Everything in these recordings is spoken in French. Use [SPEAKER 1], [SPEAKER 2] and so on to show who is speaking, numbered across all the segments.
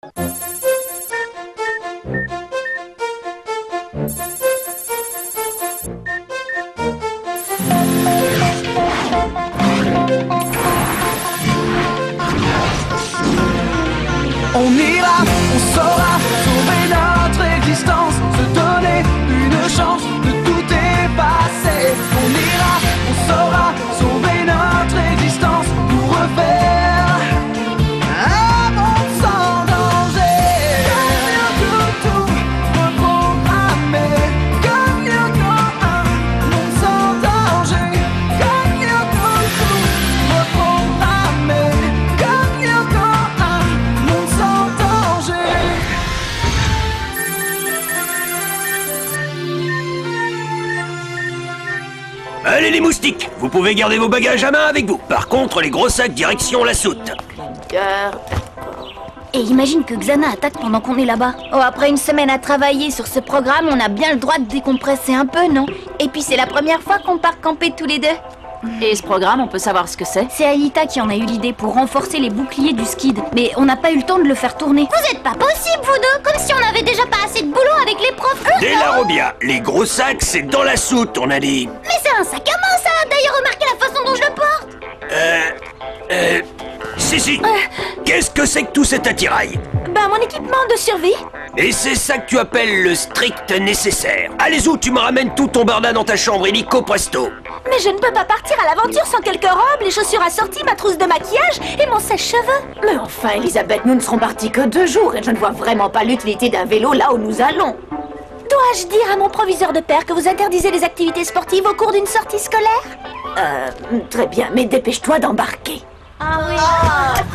[SPEAKER 1] On ira, on saura sauver notre existence, se donner une chance de tout effacer. On ira, on saura sauver notre existence pour refaire un monde sans danger. Comme tout reprogrammé, comme un monde sans danger. Comme tout reprogrammé, comme un monde sans danger.
[SPEAKER 2] Allez les moustiques, vous pouvez garder vos bagages à main avec vous. Par contre, les gros sacs direction la soute.
[SPEAKER 3] Et imagine que Xana attaque pendant qu'on est là-bas. Oh, après une semaine à travailler sur ce programme, on a bien le droit de décompresser un peu, non? Et puis c'est la première fois qu'on part camper tous les deux.
[SPEAKER 4] Et ce programme, on peut savoir ce que c'est?
[SPEAKER 3] C'est Aïta qui en a eu l'idée pour renforcer les boucliers du skid. Mais on n'a pas eu le temps de le faire tourner. Vous êtes pas possible, vous deux! Comme si on avait déjà pas assez de boulot avec les profs.
[SPEAKER 2] Dès la Robia, les gros sacs, c'est dans la soute, on a dit.
[SPEAKER 3] Mais c'est un sac à main, ça! D'ailleurs, remarquez la façon dont je le porte!
[SPEAKER 2] Si. Qu'est-ce que c'est que tout cet attirail?
[SPEAKER 3] Bah, mon équipement de survie.
[SPEAKER 2] Et c'est ça que tu appelles le strict nécessaire. Allez-y, tu me ramènes tout ton barda dans ta chambre illico presto.
[SPEAKER 3] Mais je ne peux pas partir à l'aventure sans quelques robes, les chaussures assorties, ma trousse de maquillage et mon sèche-cheveux.
[SPEAKER 4] Mais enfin, Elisabeth, nous ne serons partis que 2 jours et je ne vois vraiment pas l'utilité d'un vélo là où nous allons.
[SPEAKER 3] Dois-je dire à mon proviseur de père que vous interdisez les activités sportives au cours d'une sortie scolaire?
[SPEAKER 4] Très bien, mais dépêche-toi d'embarquer.
[SPEAKER 3] Ah oui,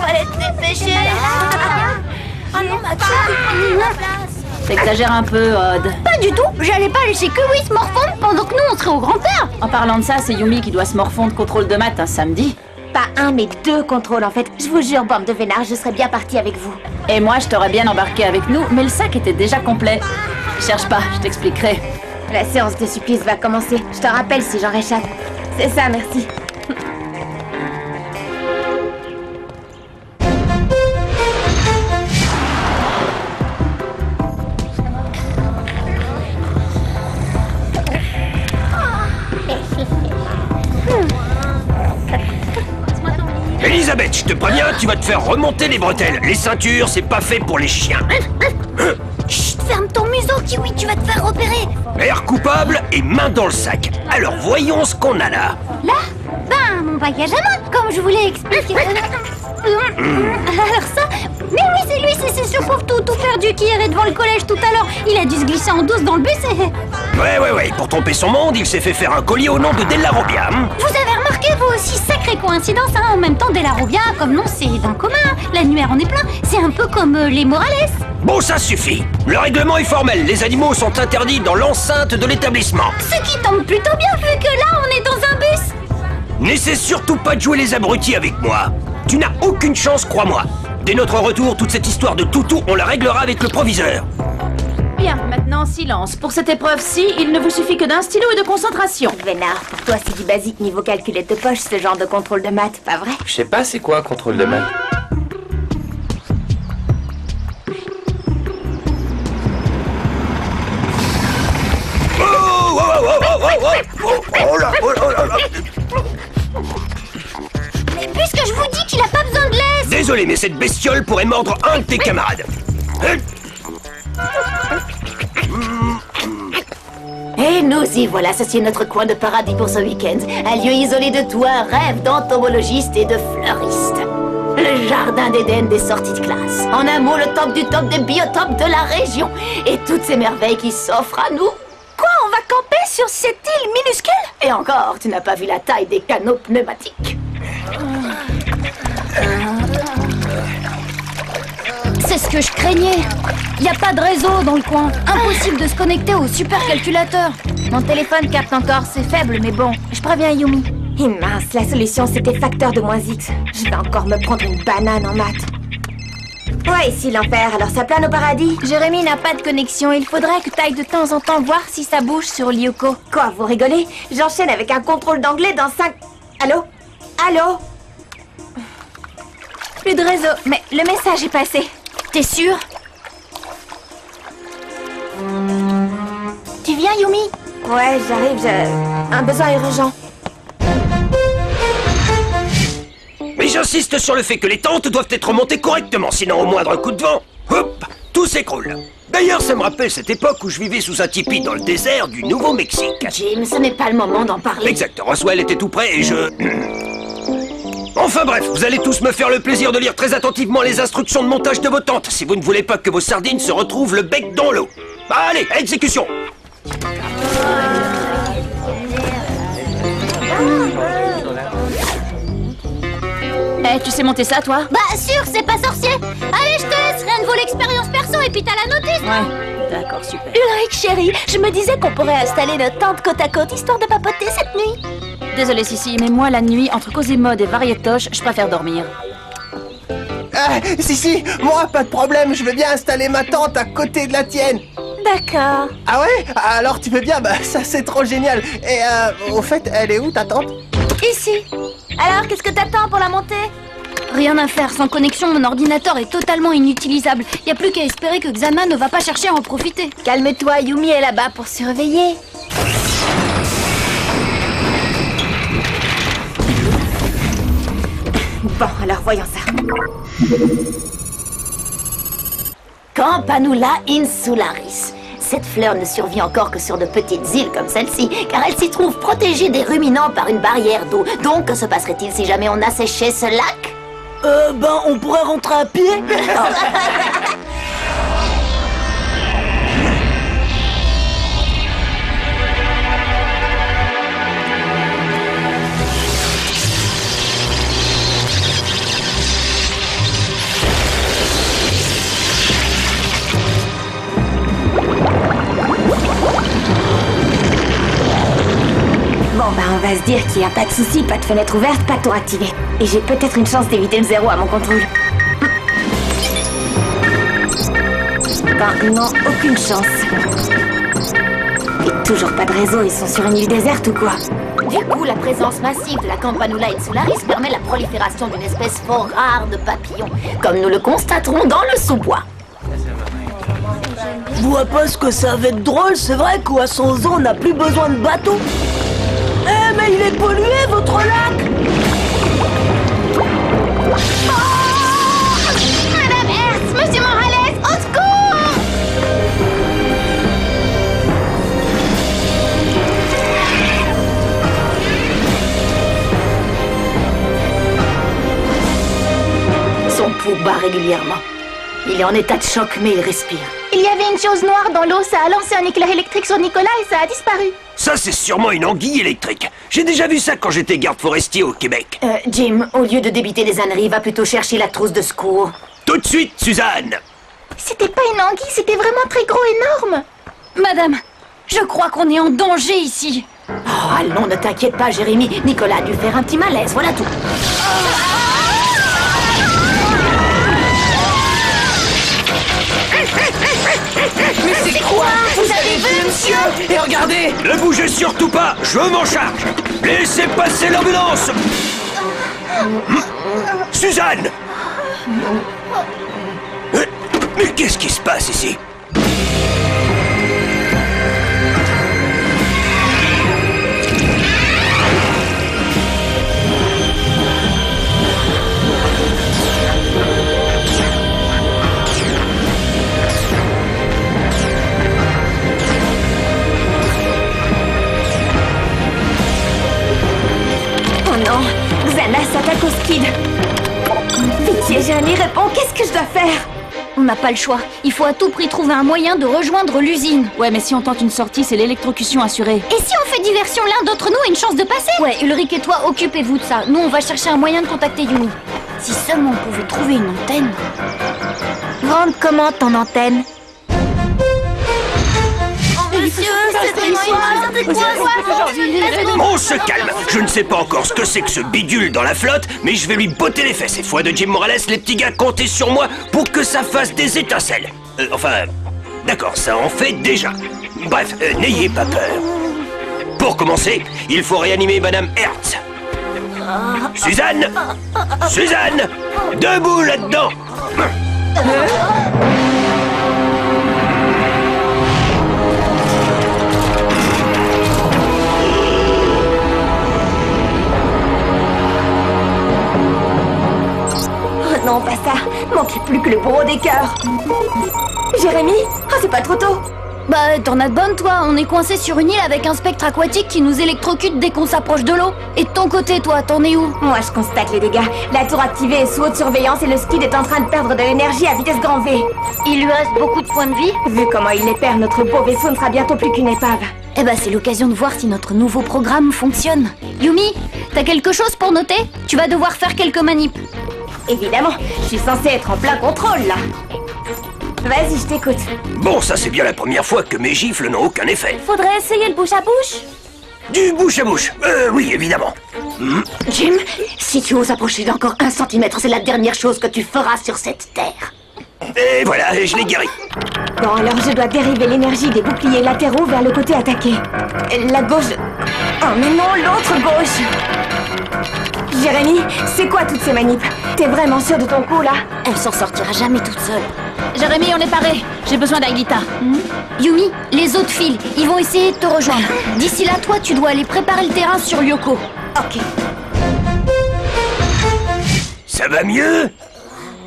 [SPEAKER 3] fallait te dépêcher. Ah non,
[SPEAKER 4] T'exagères un peu, Odd.
[SPEAKER 3] Pas du tout, j'allais pas laisser Kiwi se morfondre pendant que nous on serait au grand air.
[SPEAKER 4] En parlant de ça, c'est Yumi qui doit se morfondre contrôle de maths un samedi.
[SPEAKER 3] Pas un mais 2 contrôles en fait. Je vous jure, bande de vénards, je serais bien partie avec vous.
[SPEAKER 4] Et moi, je t'aurais bien embarqué avec nous, mais le sac était déjà complet. Cherche pas, je t'expliquerai.
[SPEAKER 3] La séance de supplice va commencer. Je te rappelle si j'en réchappe. C'est ça, merci.
[SPEAKER 2] Elisabeth, je te préviens, tu vas te faire remonter les bretelles. Les ceintures, c'est pas fait pour les chiens.
[SPEAKER 3] Chut, ferme ton museau, Kiwi, tu vas te faire repérer.
[SPEAKER 2] Air coupable et main dans le sac. Alors voyons ce qu'on a là.
[SPEAKER 3] Là? Ben, mon bagage à main, comme je vous l'ai expliqué. Alors ça... Mais oui, c'est lui, c'est ce pauvre tout perdu qui errait devant le collège tout à l'heure. Il a dû se glisser en douce dans le bus et...
[SPEAKER 2] Ouais, pour tromper son monde, il s'est fait faire un collier au nom de Della Robbia.
[SPEAKER 3] Vous avez remarqué, vous aussi, sacrée coïncidence, hein. En même temps, Della Robbia, comme nom, c'est d'un commun. L'annuaire en est plein. C'est un peu comme les Morales.
[SPEAKER 2] Bon, ça suffit. Le règlement est formel. Les animaux sont interdits dans l'enceinte de l'établissement.
[SPEAKER 3] Ce qui tombe plutôt bien, vu que là, on est dans un bus.
[SPEAKER 2] N'essaie surtout pas de jouer les abrutis avec moi. Tu n'as aucune chance, crois-moi. Dès notre retour, toute cette histoire de toutou, on la réglera avec le proviseur.
[SPEAKER 4] Bien, maintenant silence. Pour cette épreuve-ci, il ne vous suffit que d'un stylo et de concentration.
[SPEAKER 3] Vénard, pour toi, c'est du basique niveau calculette de poche, ce genre de contrôle de maths, pas vrai?
[SPEAKER 5] Je sais pas c'est quoi contrôle de maths.
[SPEAKER 3] Mais puisque je vous dis qu'il a pas besoin de laisse.
[SPEAKER 2] Désolé, mais cette bestiole pourrait mordre un de tes camarades.
[SPEAKER 4] Et nous y voilà, ceci est notre coin de paradis pour ce week-end. Un lieu isolé de tout, un rêve d'entomologiste et de fleuriste. Le jardin d'Éden des sorties de classe. En un mot, le top du top des biotopes de la région. Et toutes ces merveilles qui s'offrent à nous.
[SPEAKER 3] Quoi, on va camper sur cette île minuscule?
[SPEAKER 4] Et encore, tu n'as pas vu la taille des canaux pneumatiques.
[SPEAKER 3] C'est ce que je craignais. Y a pas de réseau dans le coin. Impossible de se connecter au supercalculateur. Mon téléphone capte encore, c'est faible, mais bon, je préviens Yumi. Et mince, la solution c'était facteur de moins X. Je vais encore me prendre une banane en maths. Ouais, ici l'enfer, alors ça plane au paradis. Jérémy n'a pas de connexion, il faudrait que t'ailles de temps en temps voir si ça bouge sur Lyoko. Quoi, vous rigolez? J'enchaîne avec un contrôle d'anglais dans 5... Allô? Allô? Plus de réseau, mais le message est passé. T'es sûr?
[SPEAKER 4] Tu viens, Yumi?
[SPEAKER 5] Ouais, j'arrive, j'ai un besoin urgent.
[SPEAKER 2] Mais j'insiste sur le fait que les tentes doivent être montées correctement, sinon au moindre coup de vent, hop, tout s'écroule. D'ailleurs, ça me rappelle cette époque où je vivais sous un tipi dans le désert du Nouveau-Mexique.
[SPEAKER 4] Jim, ce n'est pas le moment d'en parler.
[SPEAKER 2] Exact, Roswell était tout près et je... Enfin bref, vous allez tous me faire le plaisir de lire très attentivement les instructions de montage de vos tentes, si vous ne voulez pas que vos sardines se retrouvent le bec dans l'eau. Allez, exécution!
[SPEAKER 3] Eh, tu sais monter ça, toi?
[SPEAKER 4] Bah sûr, c'est pas sorcier. Allez, je te laisse, rien ne vaut l'expérience perso et puis t'as la notice.
[SPEAKER 3] Ouais, d'accord, super.
[SPEAKER 5] Ulrich, chérie, je me disais qu'on pourrait installer notre tente côte à côte histoire de papoter cette nuit.
[SPEAKER 3] Désolée, Sissi, mais moi, la nuit, entre Cosy-Mode et Varietoche, je préfère dormir.
[SPEAKER 6] Si, moi, pas de problème, je veux bien installer ma tente à côté de la tienne.
[SPEAKER 5] D'accord.
[SPEAKER 6] Ah ouais? Alors tu veux bien? Bah ça c'est trop génial. Et au fait, elle est où ta tente?
[SPEAKER 5] Ici. Alors, qu'est-ce que t'attends pour la monter?
[SPEAKER 3] Rien à faire, sans connexion, mon ordinateur est totalement inutilisable. Y a plus qu'à espérer que Xana ne va pas chercher à en profiter.
[SPEAKER 5] Calme-toi, Yumi est là-bas pour surveiller.
[SPEAKER 3] Bon, alors voyons ça.
[SPEAKER 4] Campanula insularis. Cette fleur ne survit encore que sur de petites îles comme celle-ci, car elle s'y trouve protégée des ruminants par une barrière d'eau. Donc, que se passerait-il si jamais on asséchait ce lac?
[SPEAKER 6] On pourrait rentrer à pied.
[SPEAKER 5] Bon, bah on va se dire qu'il n'y a pas de souci, pas de fenêtre ouverte, pas de tour activé. Et j'ai peut-être une chance d'éviter le 0 à mon contrôle. Enfin, non, aucune chance. Et toujours pas de réseau, ils sont sur une île déserte ou quoi?
[SPEAKER 4] Du coup, la présence massive de la Campanula insularis permet la prolifération d'une espèce fort rare de papillons, comme nous le constaterons dans le sous-bois.
[SPEAKER 7] Je vois pas ce que ça va être drôle, c'est vrai qu'à 100 ans, on n'a plus besoin de bateau. Eh, mais il est pollué, votre lac!
[SPEAKER 4] Madame Hertz, Monsieur Morales, au secours! Son pouls bat régulièrement. Il est en état de choc, mais il respire.
[SPEAKER 5] Il y avait une chose noire dans l'eau, ça a lancé un éclair électrique sur Nicolas et ça a disparu.
[SPEAKER 2] Ça, c'est sûrement une anguille électrique. J'ai déjà vu ça quand j'étais garde forestier au Québec.
[SPEAKER 4] Jim, au lieu de débiter les âneries, va plutôt chercher la trousse de secours.
[SPEAKER 2] Tout de suite, Suzanne!
[SPEAKER 5] C'était pas une anguille, c'était vraiment très gros, énorme.
[SPEAKER 3] Madame, je crois qu'on est en danger ici.
[SPEAKER 4] Oh, allons, ne t'inquiète pas, Jérémy. Nicolas a dû faire un petit malaise, voilà tout.
[SPEAKER 5] Mais c'est quoi? Vous avez vu, monsieur?
[SPEAKER 6] Et regardez!
[SPEAKER 2] Ne bougez surtout pas, je m'en charge! Laissez passer l'ambulance! Suzanne! Mais qu'est-ce qui se passe ici?
[SPEAKER 5] Oh non, Xana s'attaque au skid. Pitié, Jérémy, réponds, qu'est-ce que je dois faire?
[SPEAKER 3] On n'a pas le choix. Il faut à tout prix trouver un moyen de rejoindre l'usine. Ouais, mais si on tente une sortie, c'est l'électrocution assurée.
[SPEAKER 5] Et si on fait diversion, l'un d'entre nous a une chance de passer?
[SPEAKER 3] Ouais, Ulrich et toi, occupez-vous de ça. Nous, on va chercher un moyen de contacter Yumi. Si seulement on pouvait trouver une antenne.
[SPEAKER 5] Rendre comment ton antenne?
[SPEAKER 4] Monsieur,
[SPEAKER 2] On se calme! Je ne sais pas encore ce que c'est que ce bidule dans la flotte, mais je vais lui botter les fesses. Et foi de Jim Morales, les petits gars, comptez sur moi pour que ça fasse des étincelles. D'accord, ça en fait déjà. Bref, n'ayez pas peur. Pour commencer, il faut réanimer Madame Hertz. Suzanne! Suzanne! Debout là-dedans!
[SPEAKER 5] Oh non, pas ça. Manquait plus que le bourreau des cœurs. Jérémy? Oh, c'est pas trop tôt.
[SPEAKER 3] Bah, t'en as de bonne, toi. On est coincé sur une île avec un spectre aquatique qui nous électrocute dès qu'on s'approche de l'eau. Et de ton côté, toi, t'en es où?
[SPEAKER 5] Moi, je constate les dégâts. La tour activée est sous haute surveillance et le skid est en train de perdre de l'énergie à vitesse grand V.
[SPEAKER 3] Il lui reste beaucoup de points de vie?
[SPEAKER 5] Vu comment il les perd, notre beau vaisseau ne sera bientôt plus qu'une épave.
[SPEAKER 3] Eh bah, c'est l'occasion de voir si notre nouveau programme fonctionne. Yumi, t'as quelque chose pour noter? Tu vas devoir faire quelques manips.
[SPEAKER 5] Évidemment, je suis censée être en plein contrôle, là. Vas-y, je t'écoute.
[SPEAKER 2] Bon, ça c'est bien la première fois que mes gifles n'ont aucun effet.
[SPEAKER 5] Faudrait essayer le bouche à bouche.
[SPEAKER 2] Du bouche à bouche. Oui, évidemment.
[SPEAKER 4] Jim, si tu oses approcher d'encore 1 centimètre, c'est la dernière chose que tu feras sur cette terre.
[SPEAKER 2] Et voilà, je l'ai guéri.
[SPEAKER 5] Bon, alors je dois dériver l'énergie des boucliers latéraux vers le côté attaqué. La gauche... Oh, mais non, l'autre gauche. Jérémy, c'est quoi toutes ces manips? T'es vraiment sûr de ton coup, là?
[SPEAKER 3] Elle s'en sortira jamais toute seule. Jérémy, on est paré. J'ai besoin d'Aelita. Yumi, les autres filles, ils vont essayer de te rejoindre. D'ici là, toi, tu dois aller préparer le terrain sur Lyoko.
[SPEAKER 5] Ok.
[SPEAKER 2] Ça va mieux?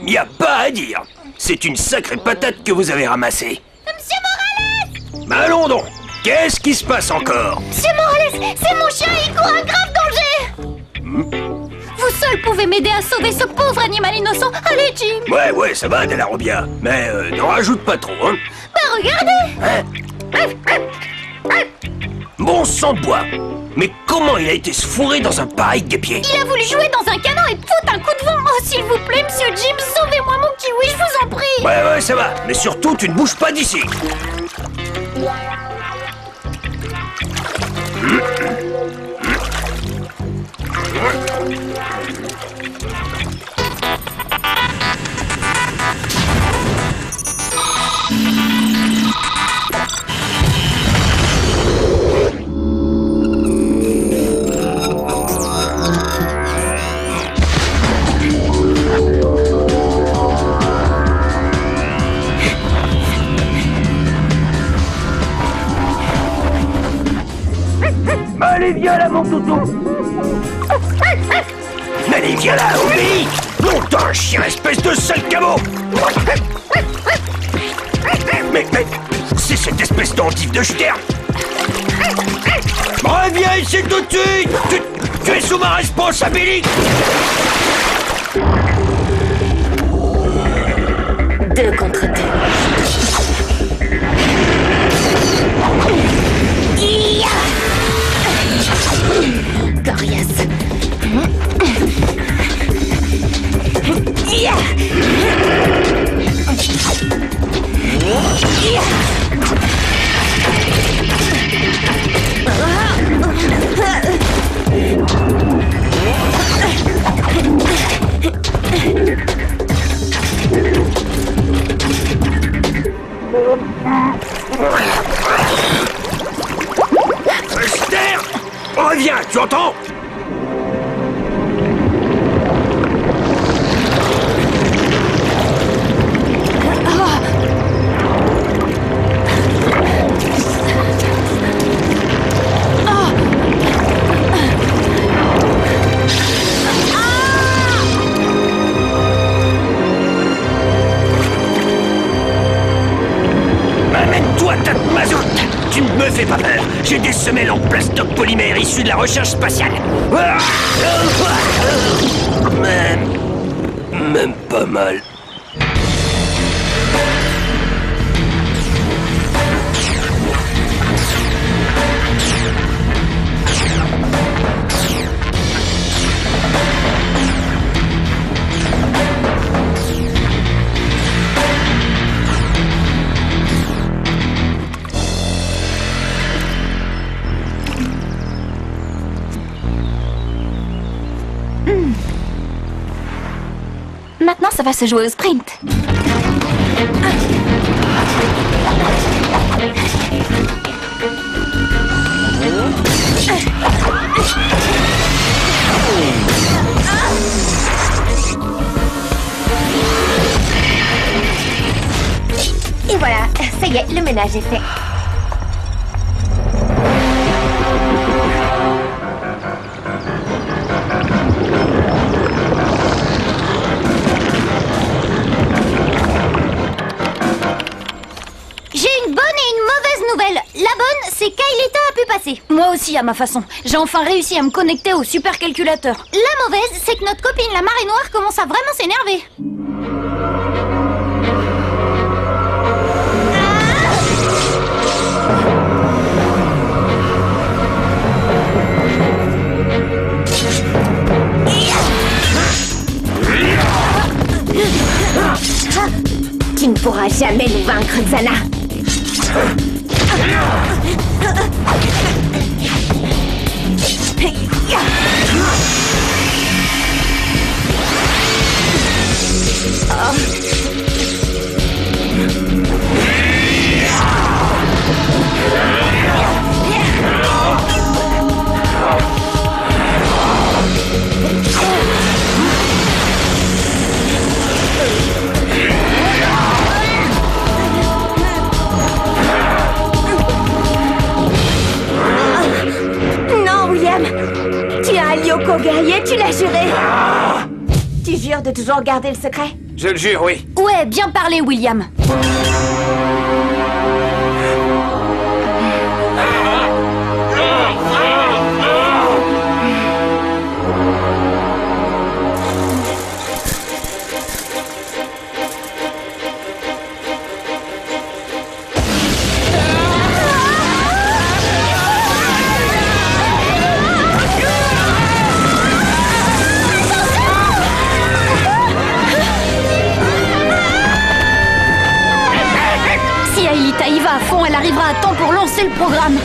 [SPEAKER 2] Y a pas à dire. C'est une sacrée patate que vous avez ramassée.
[SPEAKER 3] Monsieur Morales!
[SPEAKER 2] Bah allons donc. Qu'est-ce qui se passe encore?
[SPEAKER 3] Monsieur Morales, c'est mon chien, il court un grave danger! Vous seul pouvez m'aider à sauver ce pauvre animal innocent. Allez, Jim!
[SPEAKER 2] Ouais, ça va, Delarobia. Mais n'en rajoute pas trop, hein.
[SPEAKER 3] Bah, regardez!
[SPEAKER 2] Bon sang de bois. Mais comment il a été se fourrer dans un pareil guêpier?
[SPEAKER 3] Il a voulu jouer dans un canon et foutre un coup de vent. Oh, s'il vous plaît, monsieur Jim, sauvez-moi mon kiwi, je vous en prie!
[SPEAKER 2] Ouais, ça va. Mais surtout, tu ne bouges pas d'ici. Allez, viens là, mon toutou. Allez, viens là, obéis. Non, t'es un chien, espèce de sale cabot. Mais, c'est cette espèce d'endive de Stern. Reviens ici tout de suite. Tu es sous ma responsabilité.
[SPEAKER 4] 2 contre 2. Coriace.
[SPEAKER 2] Stern, reviens, tu entends? Amène-toi, tas de mazout! Tu ne me fais pas peur! J'ai des semelles en plastoc polymère issues de la recherche spatiale! Même pas mal.
[SPEAKER 3] Maintenant, ça va se jouer au sprint.
[SPEAKER 5] voilà, ça y est, le ménage est fait.
[SPEAKER 3] J'ai une bonne et une mauvaise nouvelle. La bonne, c'est qu'Ailita a pu passer. Moi aussi, à ma façon. J'ai enfin réussi à me connecter au supercalculateur. La mauvaise, c'est que notre copine la marée noire commence à vraiment s'énerver.
[SPEAKER 5] Tu ne pourras jamais nous vaincre, Xana. Tu es un Lyoko guerrier, tu l'as juré. Tu jures de toujours garder le secret?
[SPEAKER 2] Je le jure, oui.
[SPEAKER 3] Ouais, bien parlé, William. Si Ailita y va à fond, elle arrivera à temps pour lancer le programme.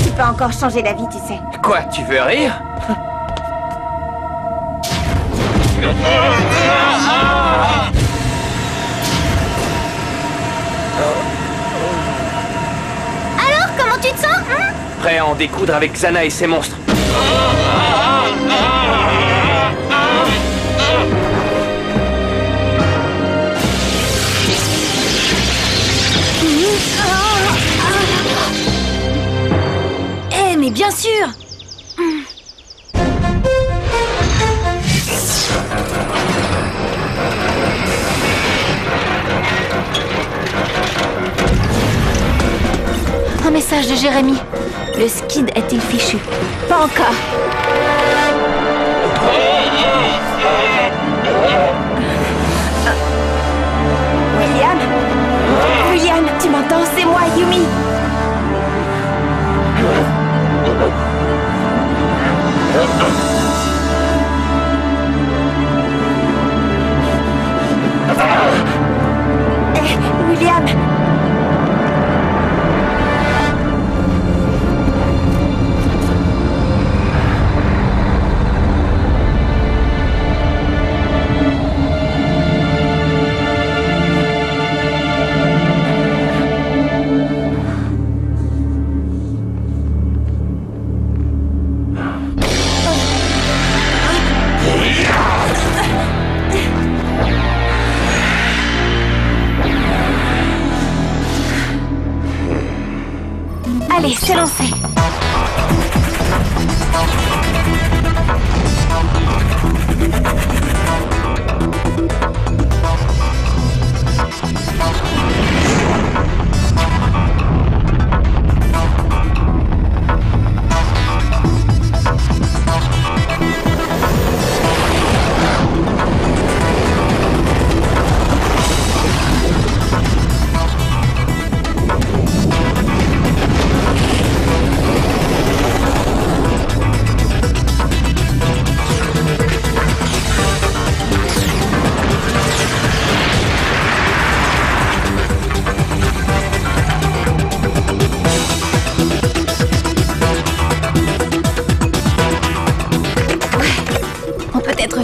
[SPEAKER 5] Tu peux encore changer d'avis, tu sais.
[SPEAKER 2] Quoi, tu veux rire?
[SPEAKER 3] Alors, comment tu te sens, hein?
[SPEAKER 2] Prêt à en découdre avec Xana et ses monstres.
[SPEAKER 3] Eh, mais bien sûr! Un message de Jérémy. Le skid est-il fichu?
[SPEAKER 5] Pas encore. William? William, tu m'entends? C'est moi, Yumi. William?
[SPEAKER 3] Allez, c'est lancé.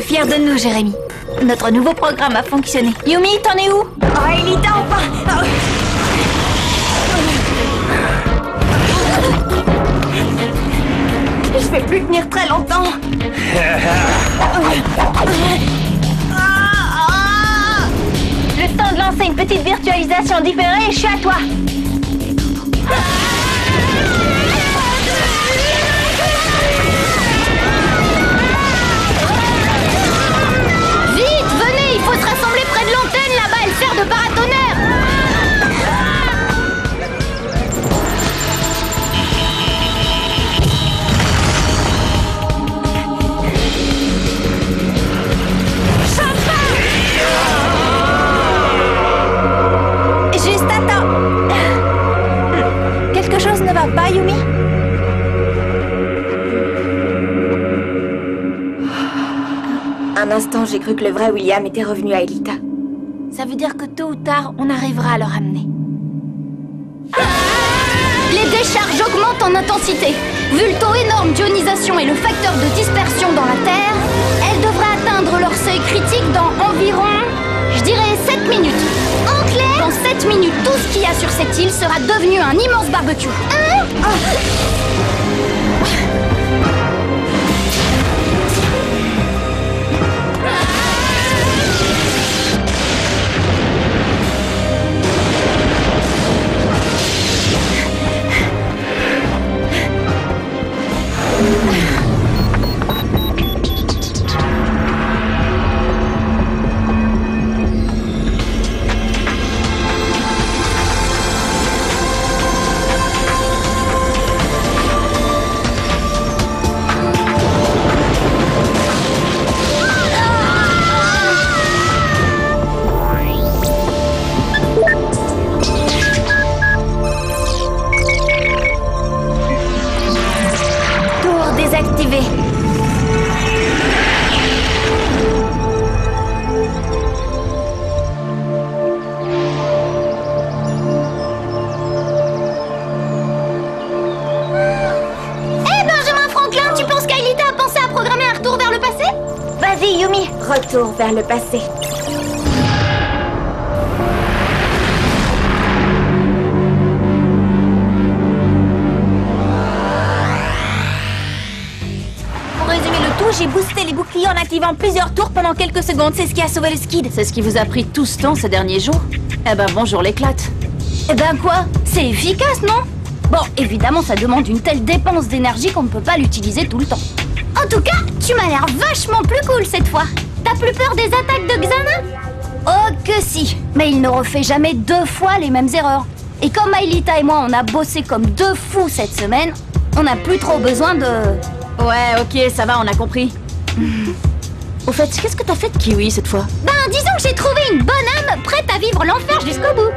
[SPEAKER 3] Fier de nous, Jérémy. Notre nouveau programme a fonctionné. Yumi, t'en es où?
[SPEAKER 5] Oh, Ailita, enfin! Je vais plus tenir très longtemps. Le temps de lancer une petite virtualisation différée, je suis à toi.
[SPEAKER 3] Vite, venez, il faut se rassembler près de l'antenne là-bas et le faire de paratonnerre.
[SPEAKER 5] Juste attends. Quelque chose ne va pas, Yumi? Un instant, j'ai cru que le vrai William était revenu à Elita.
[SPEAKER 3] Ça veut dire que tôt ou tard, on arrivera à le ramener. Les décharges augmentent en intensité. Vu le taux énorme d'ionisation et le facteur de dispersion dans la Terre, elles devraient atteindre leur seuil critique dans environ, je dirais, 7 minutes. En clair, dans 7 minutes, tout ce qu'il y a sur cette île sera devenu un immense barbecue. Désactivé. Benjamin Franklin, tu penses qu'Aelita a pensé à programmer un retour vers le passé?
[SPEAKER 5] Vas-y, Yumi, retour vers le passé. Pour résumer le tout, j'ai boosté les boucliers en activant plusieurs tours pendant quelques secondes. C'est ce qui a sauvé le skid.
[SPEAKER 8] C'est ce qui vous a pris tout ce temps ces derniers jours? Eh ben bonjour l'éclate.
[SPEAKER 3] Eh ben quoi? C'est efficace, non? Bon, évidemment, ça demande une telle dépense d'énergie qu'on ne peut pas l'utiliser tout le temps. En tout cas, tu m'as l'air vachement plus cool cette fois. T'as plus peur des attaques de Xana? Oh que si, mais il ne refait jamais 2 fois les mêmes erreurs. Et comme Aelita et moi, on a bossé comme 2 fous cette semaine, on n'a plus trop besoin de...
[SPEAKER 8] Ouais, ok, ça va, on a compris. Au fait, qu'est-ce que t'as fait de Kiwi cette fois?
[SPEAKER 3] Ben, disons que j'ai trouvé une bonne âme prête à vivre l'enfer jusqu'au bout.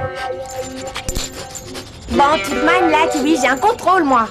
[SPEAKER 5] Bon, tu te manies là, Kiwi, j'ai un contrôle, moi.